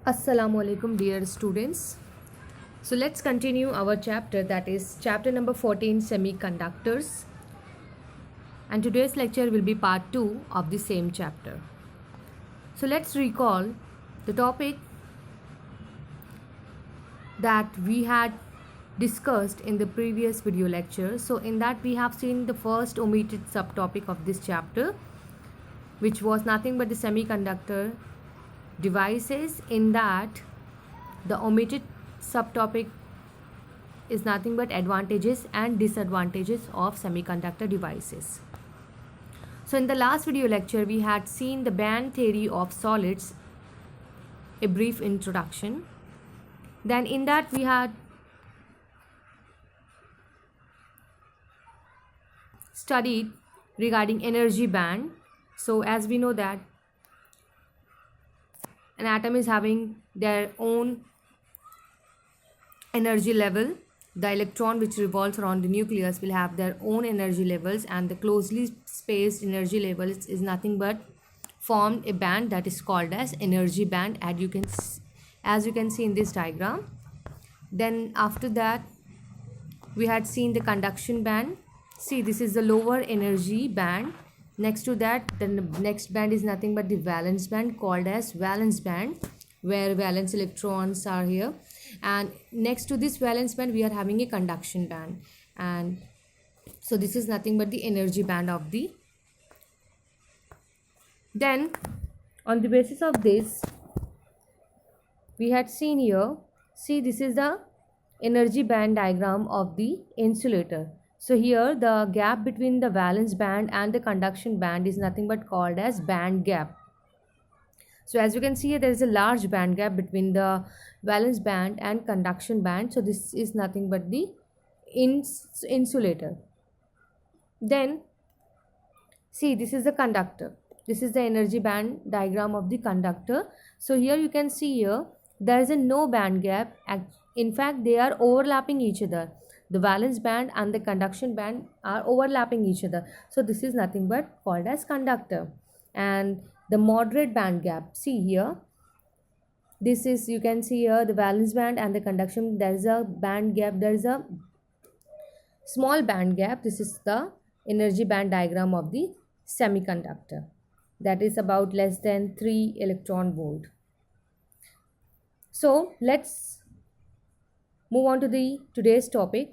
Assalamu alaikum dear students. So let's continue our chapter, that is chapter number 14, Semiconductors, and today's lecture will be part 2 of the same chapter. So let's recall the topic that we had discussed in the previous video lecture. So in that we have seen the first omitted subtopic of this chapter, which was nothing but the semiconductor devices. In that, the omitted subtopic is nothing but advantages and disadvantages of semiconductor devices. So in the last video lecture we had seen the band theory of solids, a brief introduction. Then in that we had studied regarding energy band. So as we know that an atom is having their own energy level. The electron which revolves around the nucleus will have their own energy levels, and the closely spaced energy levels is nothing but formed a band that is called as energy band, as you can see in this diagram. Then after that we had seen the conduction band. See, this is the lower energy band. Next to that, the next band is nothing but the valence band, called as valence band, where valence electrons are here. And next to this valence band we are having a conduction band, and so this is nothing but the energy band of the. Then on the basis of this we had seen here, see, this is the energy band diagram of the insulator. So here the gap between the valence band and the conduction band is nothing but called as band gap. So as you can see here, there is a large band gap between the valence band and conduction band. So this is nothing but the insulator. Then see, this is the conductor. This is the energy band diagram of the conductor. So here you can see here there is a no band gap. In fact, they are overlapping each other. The valence band and the conduction band are overlapping each other. So this is nothing but called as conductor. And the moderate band gap, see here, this is, you can see here the valence band and the conduction, there is a band gap, there is a small band gap. This is the energy band diagram of the semiconductor, that is about less than 3 electron volt. So let's move on to the today's topic.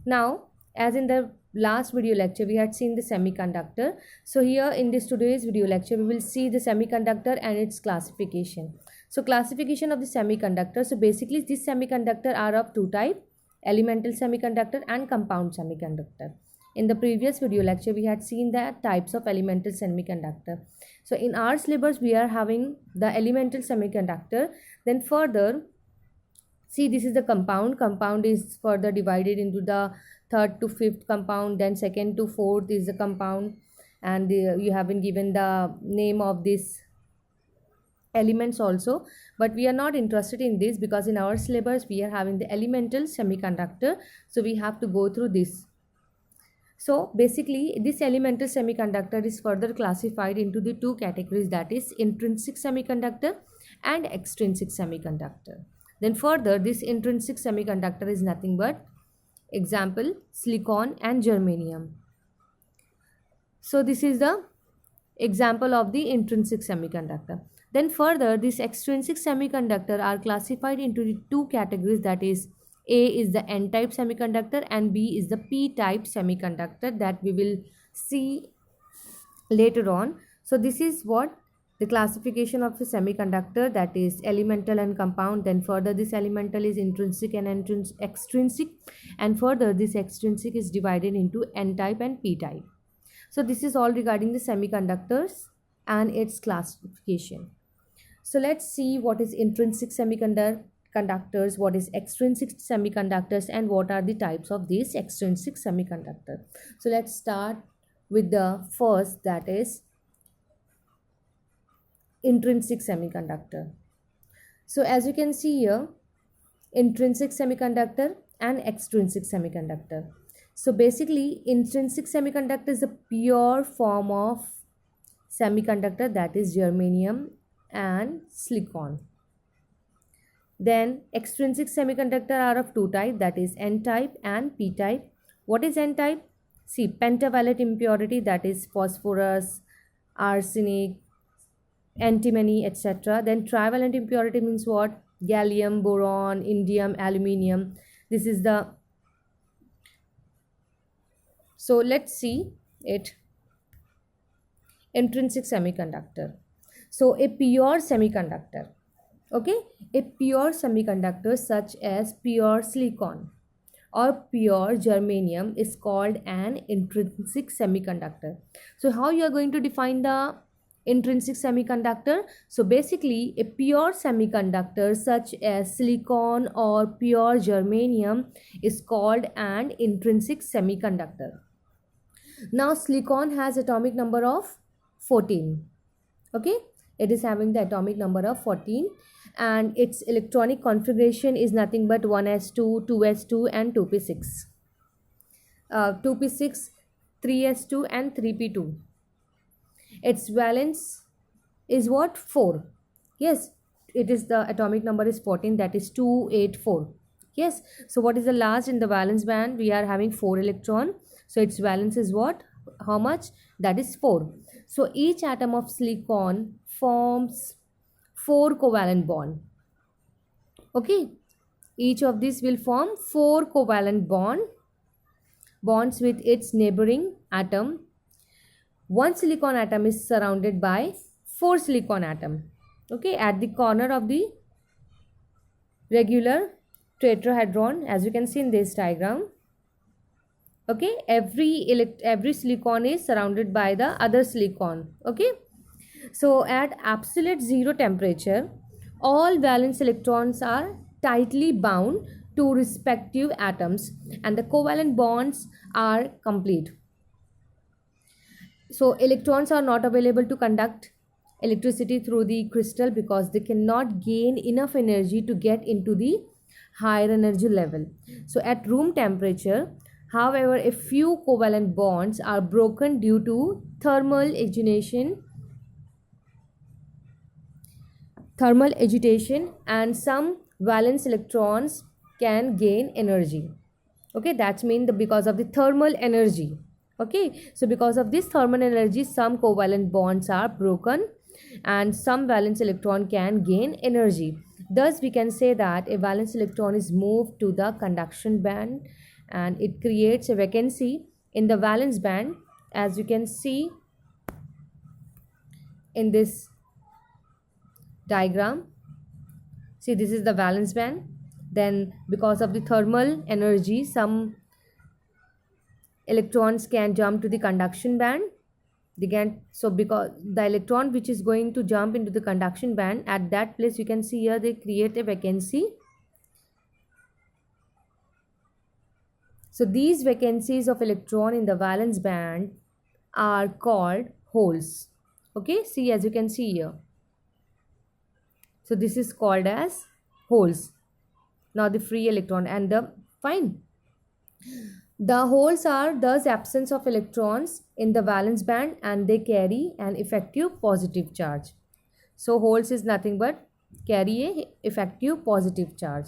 Now, as in the last video lecture we had seen the semiconductor, so here in this today's video lecture we will see the semiconductor and its classification. So classification of the semiconductor. So basically this semiconductor are of two types: elemental semiconductor and compound semiconductor. In the previous video lecture we had seen the types of elemental semiconductor. So in our syllabus we are having the elemental semiconductor. Then further, see, this is the compound. Compound is further divided into the third to fifth compound, then second to fourth is the compound, and you have been given the name of these elements also. But we are not interested in this because in our syllabus we are having the elemental semiconductor, so we have to go through this. So basically this elemental semiconductor is further classified into the two categories, that is intrinsic semiconductor and extrinsic semiconductor. Then further, this intrinsic semiconductor is nothing but example silicon and germanium. So this is the example of the intrinsic semiconductor. Then further, this extrinsic semiconductor are classified into the two categories, that is A is the N-type semiconductor and B is the P-type semiconductor, that we will see later on. So this is what the classification of a semiconductor, that is elemental and compound. Then further, this elemental is intrinsic and extrinsic, and further this extrinsic is divided into N-type and P-type. So this is all regarding the semiconductors and its classification. So let's see what is intrinsic semiconductors, what is extrinsic semiconductors, and what are the types of these extrinsic semiconductor. So let's start with the first, that is intrinsic semiconductor. So as you can see here, intrinsic semiconductor and extrinsic semiconductor. So basically intrinsic semiconductor is a pure form of semiconductor, that is germanium and silicon. Then extrinsic semiconductor are of two types, that is N type and P type. What is N type? See, pentavalent impurity, that is phosphorus, arsenic, antimony, etc. Then trivalent impurity means what? Gallium, boron, indium, aluminium. This is the, so let's see it. Intrinsic semiconductor. So a pure semiconductor, okay, a pure semiconductor such as pure silicon or pure germanium is called an intrinsic semiconductor. So how you are going to define the intrinsic semiconductor? So basically a pure semiconductor such as silicon or pure germanium is called an intrinsic semiconductor. Now silicon has atomic number of 14, okay, it is having the atomic number of 14, and its electronic configuration is nothing but 1s2, 2s2 and 2p6, 2p6, 3s2 and 3p2. Its valence is what? 4. Yes, it is, the atomic number is 14, that is 284. Yes, so what is the last in the valence band? We are having 4 electron, so its valence is what? How much? That is 4. So each atom of silicon forms 4 covalent bond, okay, each of these will form 4 covalent bonds with its neighboring atom. One silicon atom is surrounded by 4 silicon atom, okay, at the corner of the regular tetrahedron, as you can see in this diagram. Okay, every silicon is surrounded by the other silicon, okay. So at absolute zero temperature, all valence electrons are tightly bound to respective atoms and the covalent bonds are complete. So electrons are not available to conduct electricity through the crystal because they cannot gain enough energy to get into the higher energy level. So at room temperature, however, a few covalent bonds are broken due to thermal agitation, and some valence electrons can gain energy. Okay, that's mean because of the thermal energy. Okay, so because of this thermal energy, some covalent bonds are broken and some valence electron can gain energy. Thus, we can say that a valence electron is moved to the conduction band and it creates a vacancy in the valence band, as you can see in this diagram. See, this is the valence band. Then because of the thermal energy, some electrons can jump to the conduction band. They can, so because the electron which is going to jump into the conduction band, at that place you can see here they create a vacancy. So these vacancies of electron in the valence band are called holes. Okay, see, as you can see here. So this is called as holes. Now the free electron and the fine. The holes are thus absence of electrons in the valence band and they carry an effective positive charge. So holes is nothing but carry a effective positive charge.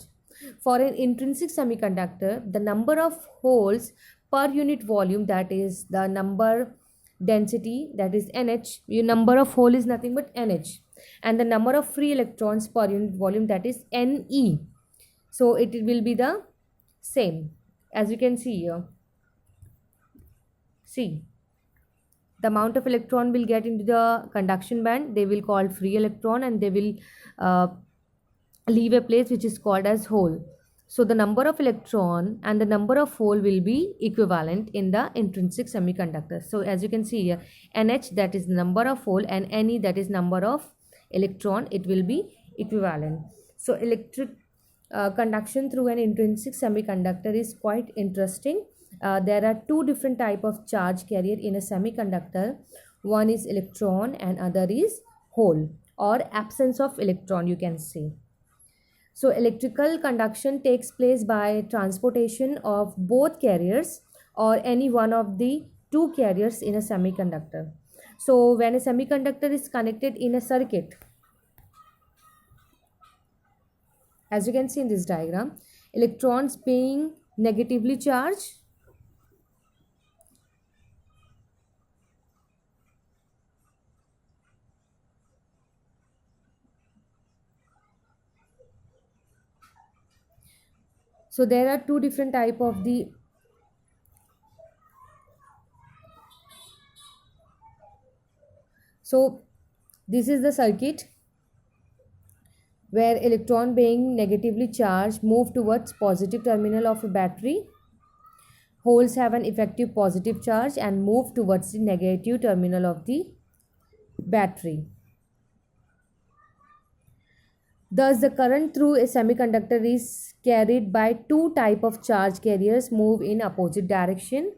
For an intrinsic semiconductor, the number of holes per unit volume, that is the number density, that is NH, your number of hole is nothing but NH, and the number of free electrons per unit volume, that is Ne. So it will be the same, as you can see here. See, the amount of electron will get into the conduction band, they will call free electron, and they will leave a place which is called as hole. So the number of electron and the number of hole will be equivalent in the intrinsic semiconductor. So as you can see here, NH, that is number of hole, and Ne, that is number of electron, it will be equivalent. So electric conduction through an intrinsic semiconductor is quite interesting. There are two different type of charge carrier in a semiconductor. One is electron and other is hole or absence of electron, you can say. So electrical conduction takes place by transportation of both carriers or any one of the two carriers in a semiconductor. So when a semiconductor is connected in a circuit, As you can see in this diagram, electrons being negatively charged, so there are two different type of the, so this is the circuit where electron being negatively charged move towards positive terminal of a battery. Holes have an effective positive charge and move towards the negative terminal of the battery. Thus, the current through a semiconductor is carried by two type of charge carriers move in opposite direction.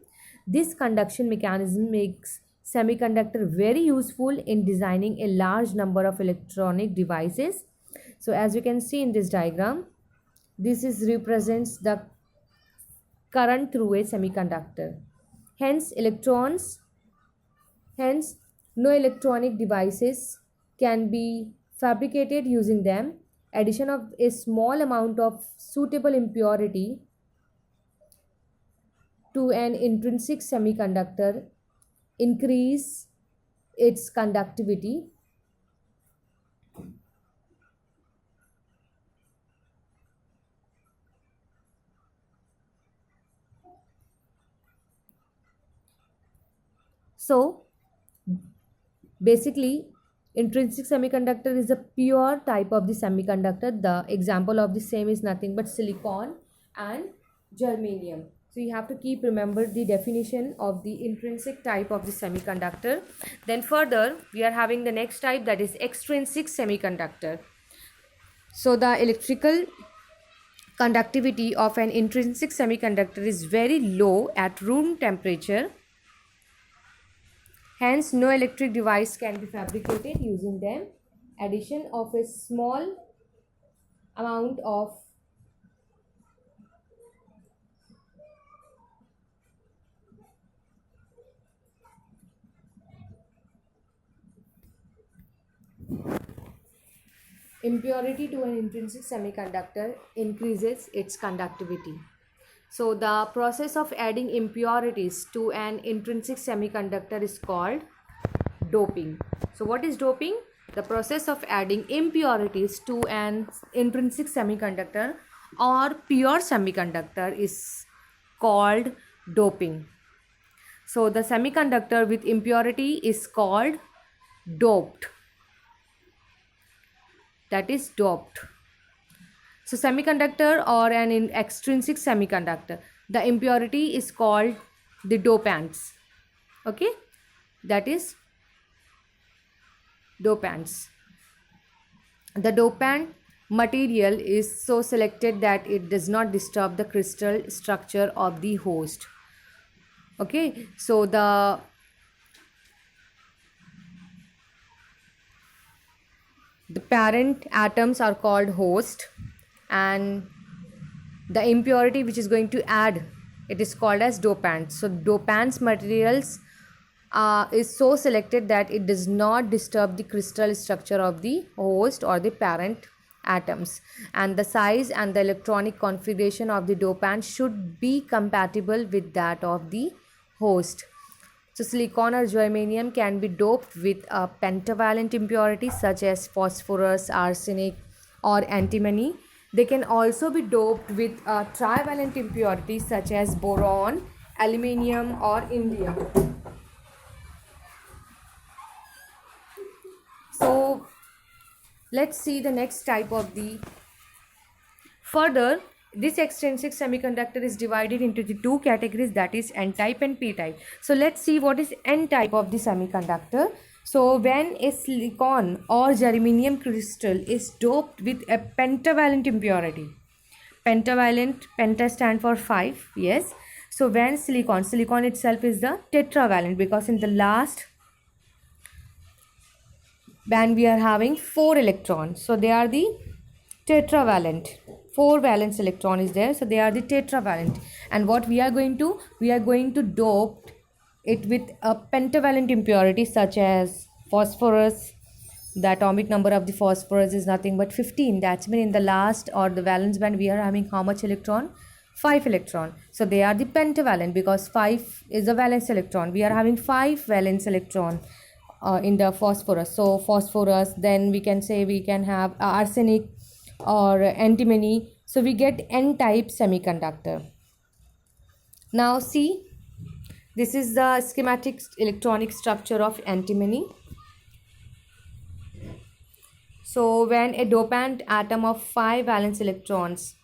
This conduction mechanism makes semiconductor very useful in designing a large number of electronic devices. So as you can see in this diagram, this is represents the current through a semiconductor. Hence, no electronic devices can be fabricated using them. Addition of a small amount of suitable impurity to an intrinsic semiconductor increase its conductivity. So basically, intrinsic semiconductor is a pure type of the semiconductor. The example of the same is nothing but silicon and germanium. So you have to keep remember the definition of the intrinsic type of the semiconductor. Then further, we are having the next type, that is extrinsic semiconductor. So the electrical conductivity of an intrinsic semiconductor is very low at room temperature. Hence, no electric device can be fabricated using them. Addition of a small amount of impurity to an intrinsic semiconductor increases its conductivity. So the process of adding impurities to an intrinsic semiconductor is called doping. So what is doping? The process of adding impurities to an intrinsic semiconductor or pure semiconductor is called doping. So the semiconductor with impurity is called doped. That is doped. So semiconductor or an extrinsic semiconductor, the impurity is called the dopants. Okay, that is dopants. The dopant material is so selected that it does not disturb the crystal structure of the host. Okay, so the parent atoms are called host, and the impurity which is going to add, it is called as dopant. So dopants materials is so selected that it does not disturb the crystal structure of the host or the parent atoms, and the size and the electronic configuration of the dopant should be compatible with that of the host. So silicon or germanium can be doped with a pentavalent impurity such as phosphorus, arsenic or antimony. They can also be doped with a trivalent impurity such as boron, aluminium or indium. So let's see the next type of the further. This extrinsic semiconductor is divided into the two categories, that is N-type and P-type. So let's see what is N-type of the semiconductor. So when a silicon or germanium crystal is doped with a pentavalent impurity, pentavalent, penta stand for 5, yes. So when silicon itself is the tetravalent, because in the last band we are having 4 electrons, so they are the tetravalent. 4 valence electron is there, so they are the tetravalent. And what we are going to dope it with a pentavalent impurity such as phosphorus, The atomic number of the phosphorus is nothing but 15. That's mean in the last or the valence band we are having how much electron? 5 electron. So they are the pentavalent because 5 is the valence electron. We are having 5 valence electron in the phosphorus. So phosphorus, then we can say we can have arsenic or antimony. So we get n-type semiconductor. Now see, this is the schematic electronic structure of antimony. So when a dopant atom of 5 valence electrons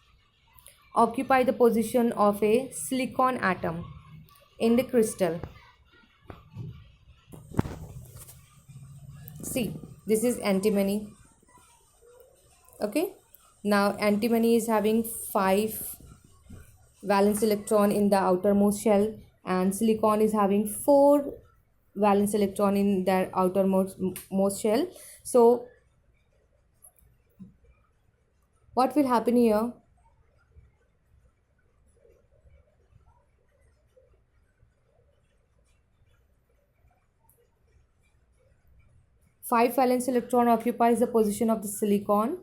occupy the position of a silicon atom in the crystal. See, this is antimony. Okay. Now antimony is having 5 valence electron in the outermost shell, and silicon is having 4 valence electron in their outermost shell. So what will happen here? Five valence electron occupies the position of the silicon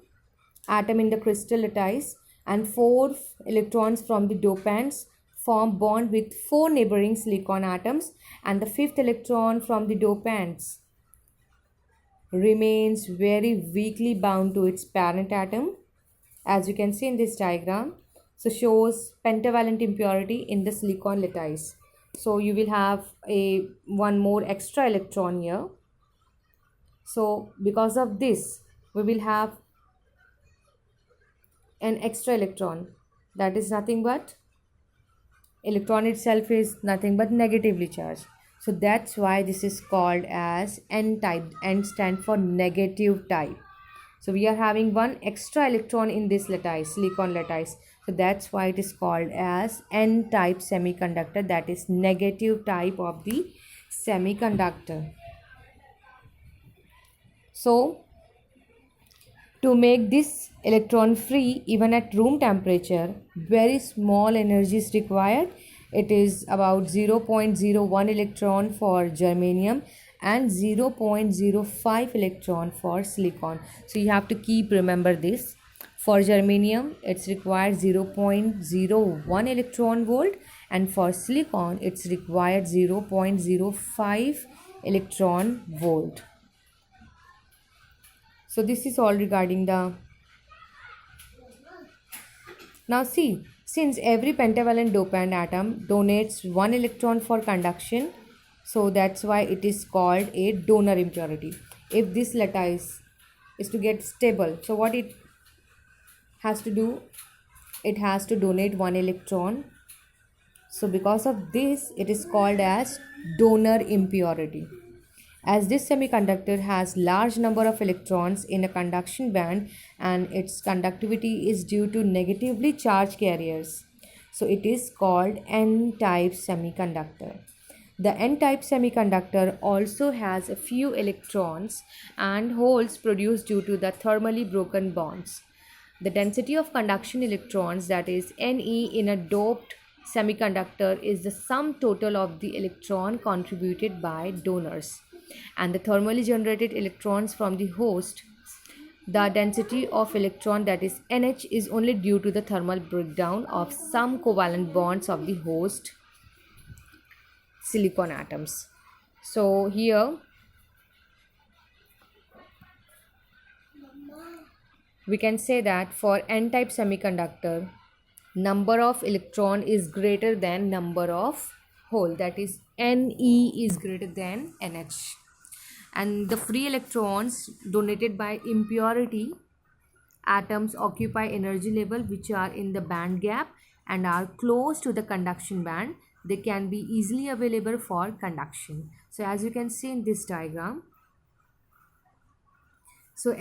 atom in the crystal lattice, and 4 electrons from the dopants form bond with 4 neighboring silicon atoms, and the 5th electron from the dopants remains very weakly bound to its parent atom, as you can see in this diagram. So shows pentavalent impurity in the silicon lattice. So you will have a one more extra electron here. So because of this we will have an extra electron, that is nothing but electron itself is nothing but negatively charged. So that's why this is called as n type. N stand for negative type. So we are having one extra electron in this lattice, silicon lattice. So that's why it is called as n type semiconductor, that is negative type of the semiconductor. So to make this electron free even at room temperature, very small energy is required. It is about 0.01 electron for germanium and 0.05 electron for silicon. So you have to keep remember this. For germanium it's required 0.01 electron volt, and for silicon it's required 0.05 electron volt. So this is all regarding the. Now see, since every pentavalent dopant atom donates 1 electron for conduction, so that's why it is called a donor impurity. If this lattice is to get stable, so what it has to do? It has to donate 1 electron. So because of this, it is called as donor impurity. As this semiconductor has large number of electrons in a conduction band and its conductivity is due to negatively charged carriers, so it is called n-type semiconductor. The n-type semiconductor also has a few electrons and holes produced due to the thermally broken bonds. The density of conduction electrons, that is Ne, in a doped semiconductor is the sum total of the electron contributed by donors and the thermally generated electrons from the host. The density of electron, that is NH, is only due to the thermal breakdown of some covalent bonds of the host silicon atoms. So here we can say that for n-type semiconductor, number of electron is greater than number of hole, that is Ne is greater than NH. And the free electrons donated by impurity atoms occupy energy level which are in the band gap and are close to the conduction band. They can be easily available for conduction. So as you can see in this diagram, so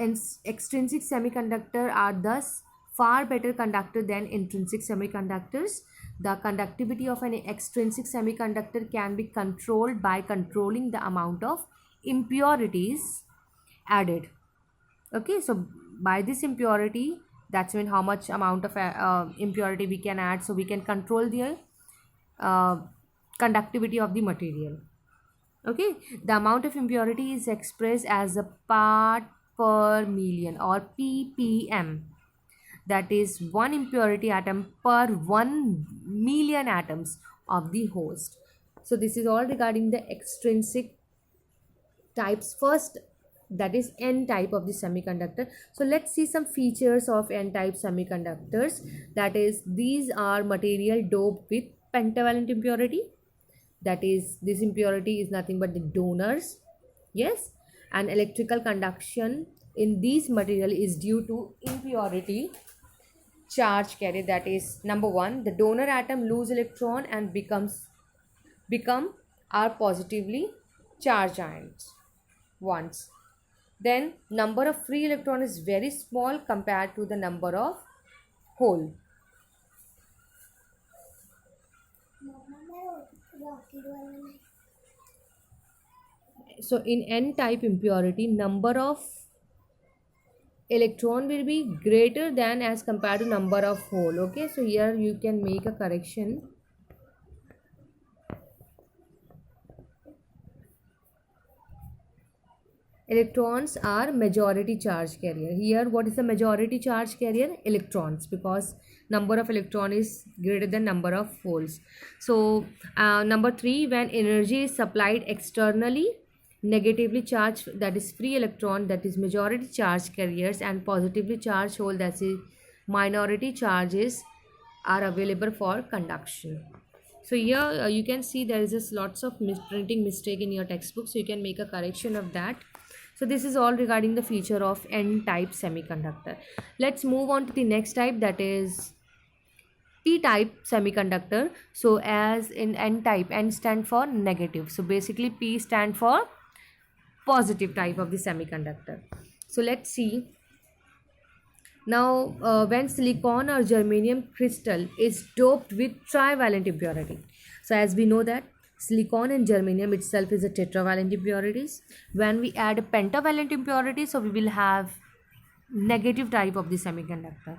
extrinsic semiconductor are thus far better conductor than intrinsic semiconductors. The conductivity of an extrinsic semiconductor can be controlled by controlling the amount of impurities added. Okay, so by this impurity, that's mean how much amount of impurity we can add, so we can control the conductivity of the material. Okay, the amount of impurity is expressed as a part per million, or ppm, that is one impurity atom per 1 million atoms of the host. So this is all regarding the extrinsic types. First, that is n type of the semiconductor. So let's see some features of n type semiconductors. That is, these are material doped with pentavalent impurity. That is, this impurity is nothing but the donors. Yes, and electrical conduction in these material is due to impurity charge carrier. That is, number one, the donor atom lose electron and become are positively charged ions once. Then number of free electron is very small compared to the number of hole. So in n type impurity, number of electron will be greater than as compared to number of hole. Okay, so here you can make a correction. Electrons are majority charge carrier. Here, what is the majority charge carrier? Electrons, because number of electron is greater than number of holes. So number 3, when energy is supplied externally, negatively charged, that is free electron, that is majority charge carriers, and positively charged hole, that is minority charges, are available for conduction. So here you can see there is just lots of printing mistake in your textbook, so you can make a correction of that. So this is all regarding the feature of n-type semiconductor. Let's move on to the next type, that is p-type semiconductor. So as in n-type, n stand for negative. So basically p stand for positive type of the semiconductor. So let's see. Now when silicon or germanium crystal is doped with trivalent impurity. So as we know that silicon and germanium itself is a tetravalent impurities. When we add a pentavalent impurity, so we will have negative type of the semiconductor.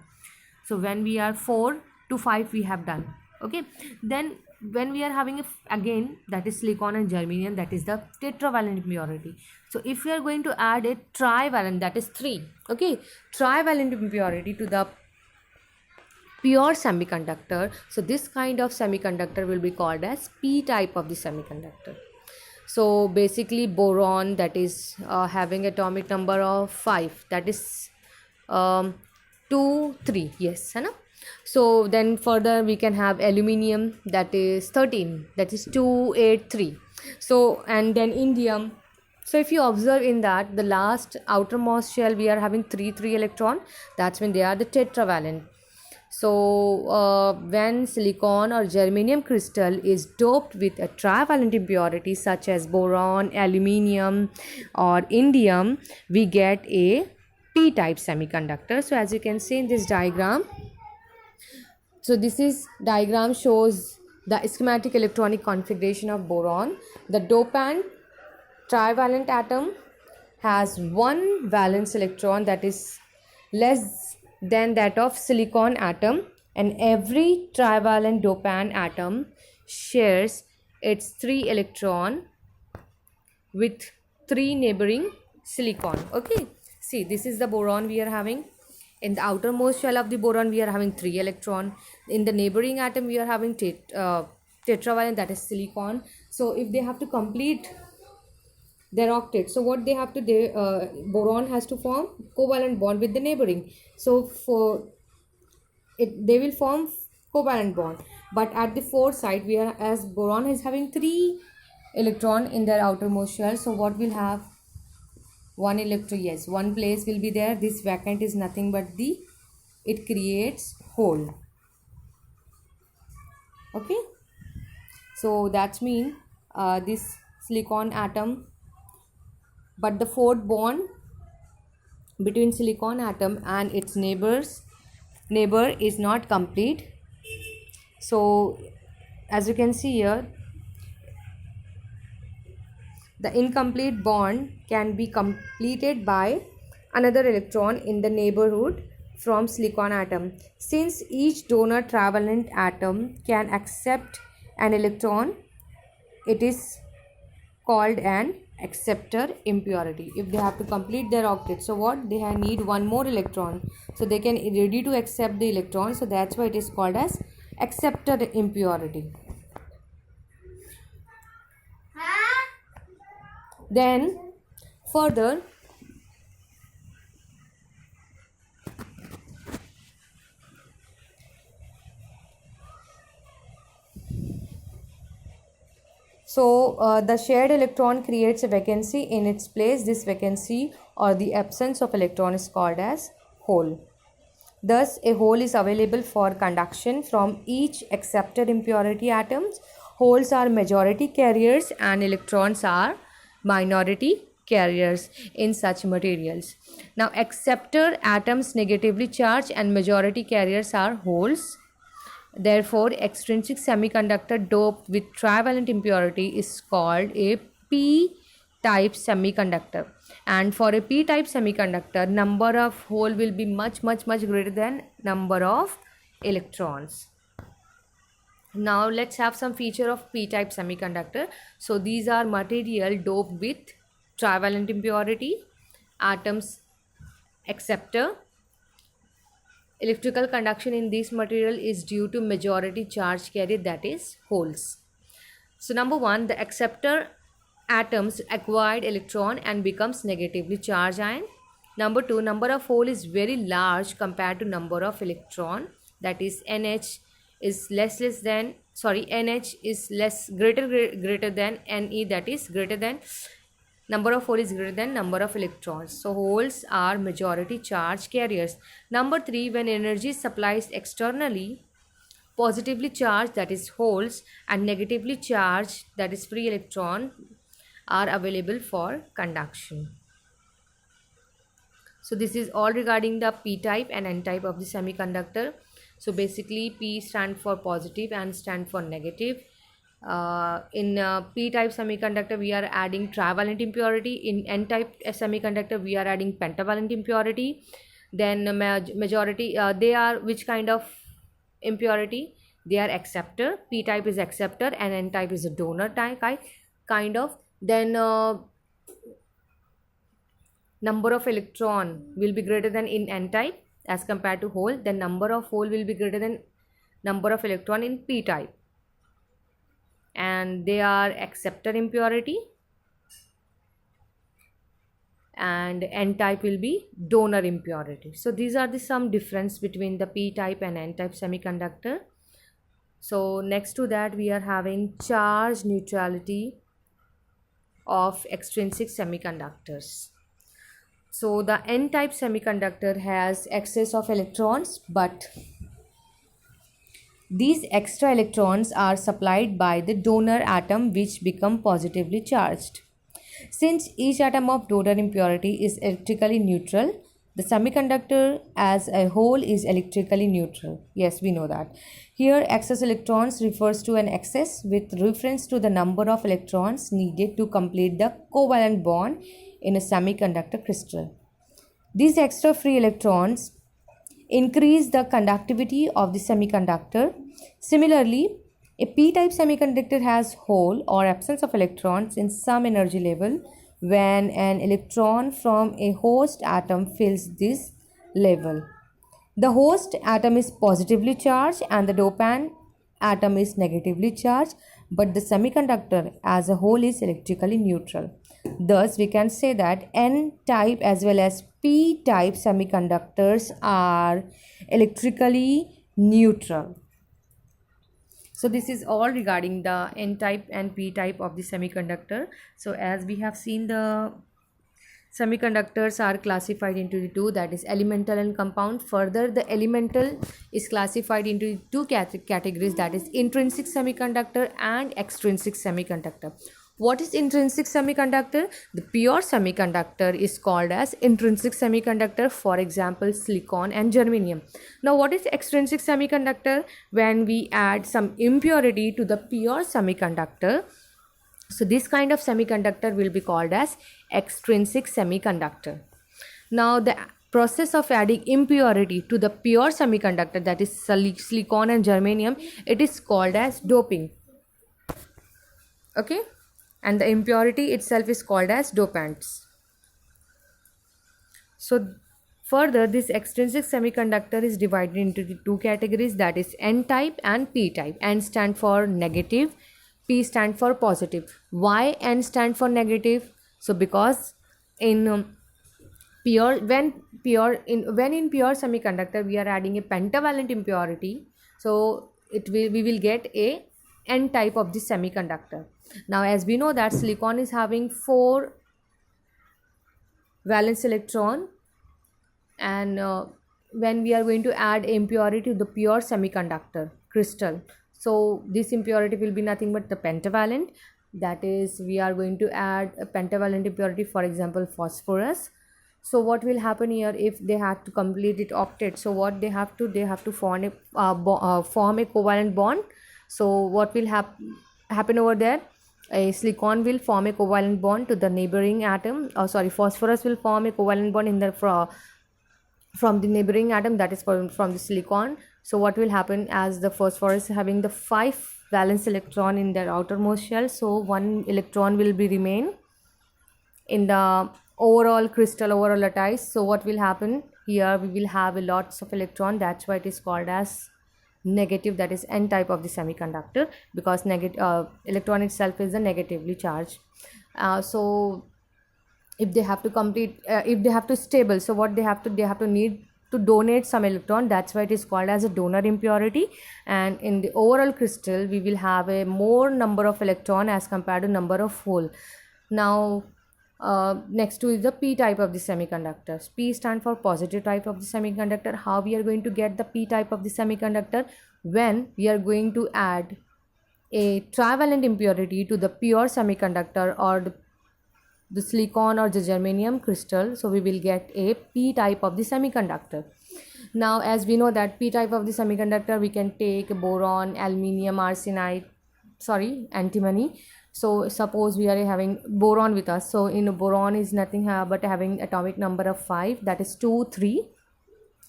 So when we are 4 to 5 we have done. Okay, then when we are having again, that is silicon and germanium, that is the tetravalent impurity. So if we are going to add a trivalent, that is 3, okay, trivalent impurity to the pure semiconductor, so this kind of semiconductor will be called as p type of the semiconductor. So basically boron, that is having atomic number of 5, that is 2 3, yes, है ना. So then further we can have aluminium, that is 13, that is 283. So and then indium. So if you observe in that, the last outermost shell we are having 3 electron, that's when they are the tetravalent. So when silicon or germanium crystal is doped with a trivalent impurity such as boron, aluminium or indium, we get a p-type semiconductor. So as you can see in this diagram, so this diagram shows the schematic electronic configuration of boron. The dopant trivalent atom has one valence electron, that is less than that of silicon atom, and every trivalent dopant atom shares its 3 electron with 3 neighboring silicon. Okay, see, this is the boron we are having. In the outermost shell of the boron we are having 3 electron. In the neighboring atom we are having tetravalent, that is silicon. So if they have to complete their octet, so what they have to do, boron has to form covalent bond with the neighboring. So for it, they will form covalent bond. But at the 4th side, we are, as boron is having 3 electron in their outermost shell, so what will have 1 electron? Yes, one place will be there. This vacant is nothing but it creates hole. Okay, so that's mean this silicon atom, but the 4th bond between silicon atom and its neighbor is not complete. So as you can see here, the incomplete bond can be completed by another electron in the neighborhood from silicon atom. Since each donor trivalent atom can accept an electron, it is called an acceptor impurity. If they have to complete their octet, so what they need one more electron, so they can ready to accept the electron, so that's why it is called as acceptor impurity. Then further, the shared electron creates a vacancy in its place. This vacancy or the absence of electron is called as hole. Thus, a hole is available for conduction from each acceptor impurity atoms. Holes are majority carriers and electrons are minority carriers in such materials. Now, acceptor atoms negatively charged and majority carriers are holes. Therefore, extrinsic semiconductor doped with trivalent impurity is called a p-type semiconductor. And for a p-type semiconductor, number of hole will be much greater than number of electrons. Now let's have some feature of p-type semiconductor. So these are material doped with trivalent impurity, atoms acceptor. Electrical conduction in this material is due to majority charge carrier, that is holes. So number one, the acceptor atoms acquired electron and becomes negatively charged ion. Number two, number of hole is very large compared to number of electron, that is NH is NH is greater than Ne, that is greater than number of hole is greater than number of electrons. So holes are majority charge carriers. Number three, when energy is supplied externally, positively charged, that is holes, and negatively charged, that is free electron, are available for conduction. So this is all regarding the p-type and n-type of the semiconductor. So basically p stand for positive and stand for negative. In p-type semiconductor we are adding trivalent impurity. In n-type semiconductor we are adding pentavalent impurity. Then majority they are which kind of impurity? They are acceptor. P-type is acceptor and n-type is a donor type kind of. Then number of electron will be greater than in n-type as compared to hole. Then number of hole will be greater than number of electron in p-type, and they are acceptor impurity, and n-type will be donor impurity. So these are the some difference between the p-type and n-type semiconductor. So next to that we are having charge neutrality of extrinsic semiconductors. So the n-type semiconductor has excess of electrons, but these extra electrons are supplied by the donor atom, which become positively charged. Since each atom of donor impurity is electrically neutral, the semiconductor as a whole is electrically neutral. Yes, we know that. Here excess electrons refers to an excess with reference to the number of electrons needed to complete the covalent bond in a semiconductor crystal. These extra free electrons increase the conductivity of the semiconductor. Similarly, a p-type semiconductor has hole or absence of electrons in some energy level when an electron from a host atom fills this level. The host atom is positively charged and the dopant atom is negatively charged, but the semiconductor as a whole is electrically neutral. Thus, we can say that n-type as well as p-type semiconductors are electrically neutral. So this is all regarding the n-type and p-type of the semiconductor. So as we have seen, the semiconductors are classified into the two, that is elemental and compound. Further, the elemental is classified into two categories, that is intrinsic semiconductor and extrinsic semiconductor. What is intrinsic semiconductor? The pure semiconductor is called as intrinsic semiconductor, for example silicon and germanium. Now what is extrinsic semiconductor? When we add some impurity to the pure semiconductor, so this kind of semiconductor will be called as extrinsic semiconductor. Now the process of adding impurity to the pure semiconductor, that is silicon and germanium, it is called as doping. Okay, and the impurity itself is called as dopants. So further, this extrinsic semiconductor is divided into the two categories, that is N type and P type. N stand for negative, P stand for positive. Why N stand for negative? So because in pure when in pure semiconductor we are adding a pentavalent impurity, so we will get a N type of the semiconductor. Now as we know that silicon is having 4 valence electron, and when we are going to add impurity to the pure semiconductor crystal, so this impurity will be nothing but the pentavalent. That is, we are going to add a pentavalent impurity, for example phosphorus. So what will happen here, if they have to complete it octet, so what they have to form a covalent bond. So what will happen over there, a silicon will form a covalent bond to the neighboring atom, phosphorus will form a covalent bond in the from the neighboring atom, that is from the silicon. So what will happen, as the phosphorus having the 5 valence electron in their outermost shell, so 1 electron will be remain in the overall crystal, overall lattice. So what will happen here, we will have a lots of electron, that's why it is called as negative, that is N type of the semiconductor, because electron itself is a negatively charged. So if they have to complete if they have to stable, so what they have to need to donate some electron, that's why it is called as a donor impurity. And in the overall crystal we will have a more number of electron as compared to number of hole. Now next to is the P type of the semiconductors. P stand for positive type of the semiconductor. How we are going to get the P type of the semiconductor? When we are going to add a trivalent impurity to the pure semiconductor or the silicon or the germanium crystal, so we will get a P type of the semiconductor. Now as we know that P type of the semiconductor, we can take boron, aluminium, arsenide, antimony. So suppose we are having boron with us, so in boron is nothing but having atomic number of 5, that is 2 3.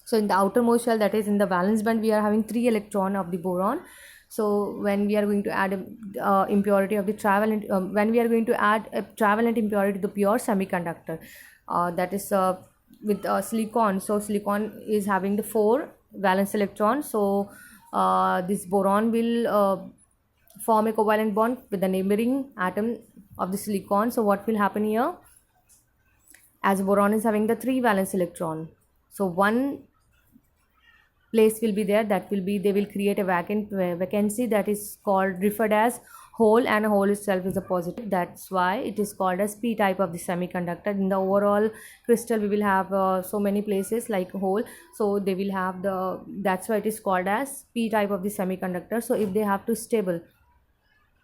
So in the outermost shell, that is in the valence band, we are having 3 electron of the boron. So when we are going to add impurity of the trivalent, when we are going to add a trivalent impurity to the pure semiconductor, that is with silicon. So silicon is having the 4 valence electrons. So this boron will form a covalent bond with the neighboring atom of the silicon. So what will happen here, as boron is having the 3 valence electron, so one place will be there, that will be, they will create a vacancy, that is called referred as hole, and hole itself is a positive, that's why it is called as P type of the semiconductor. In the overall crystal we will have so many places like hole, so they will have that's why it is called as P type of the semiconductor. So if they have to stable,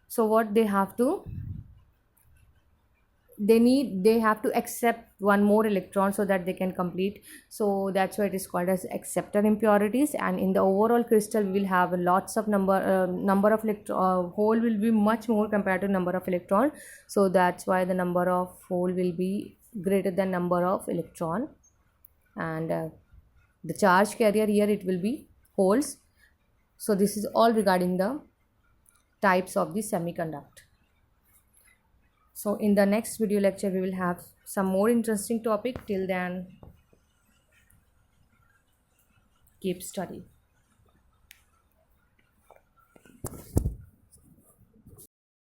so what they have to they have to accept one more electron so that they can complete. So that's why it is called as acceptor impurities. And in the overall crystal we will have lots of number of hole will be much more compared to number of electron. So that's why the number of hole will be greater than number of electron, and the charge carrier here, it will be holes. So this is all regarding the types of the semiconductor. So in the next video lecture we will have some more interesting topic. Till then, keep studying.